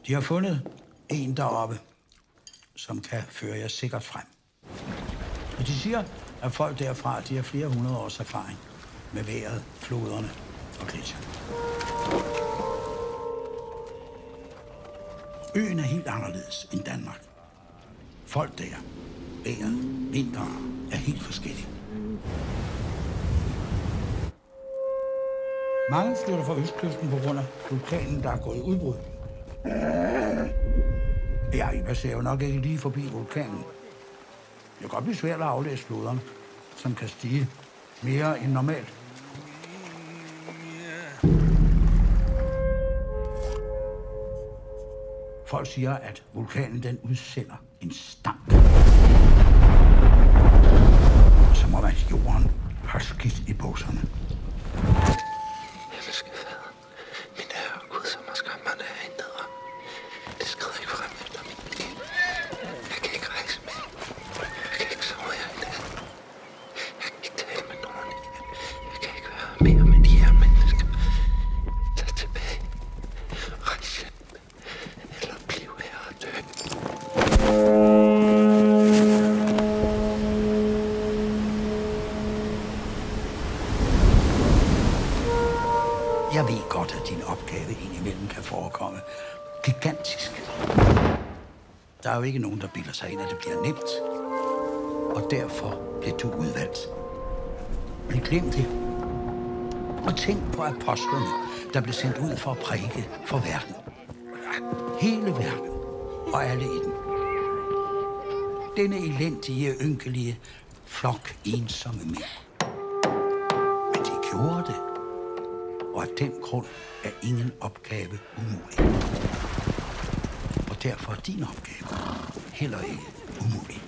De har fundet en deroppe, som kan føre jer sikkert frem. Og de siger, at folk derfra, de har flere hundrede års erfaring med vejret, floderne og gletsjerne. Øen er helt anderledes end Danmark. Folk der, vejret, vinteren er helt forskellige. Mange flytter fra østkysten på grund af vulkanen, der er gået i udbrud. Ja, I passerer jo nok ikke lige forbi vulkanen. Det kan godt blive svært at aflæse floderne, som kan stige mere end normalt. Folk siger, at vulkanen den udsender en stank. Som om at jorden har skidt i bukserne. Elske fader, min herre og Gud, som har skabt mig derinde. Det skrider ikke frem efter mit liv. Jeg kan ikke rejse mere. Jeg kan ikke sove her i nat. Jeg kan ikke tale med nogen. Jeg kan ikke være mere med de her mennesker. Tag tilbage. Rejs hjem. Eller bliv her og dø. Jeg ved godt, at din opgave indimellem kan forekomme gigantisk. Der er jo ikke nogen, der bilder sig ind, at det bliver nemt. Og derfor bliver du udvalgt. Men glem det. Og tænk på apostlene, der blev sendt ud for at prædike for verden. Hele verden og alle i den. Denne elendige, ynkelige flok ensomme mænd. Men de gjorde det. Og af den grund er ingen opgave umulig. Og derfor er din opgave heller ikke umulig.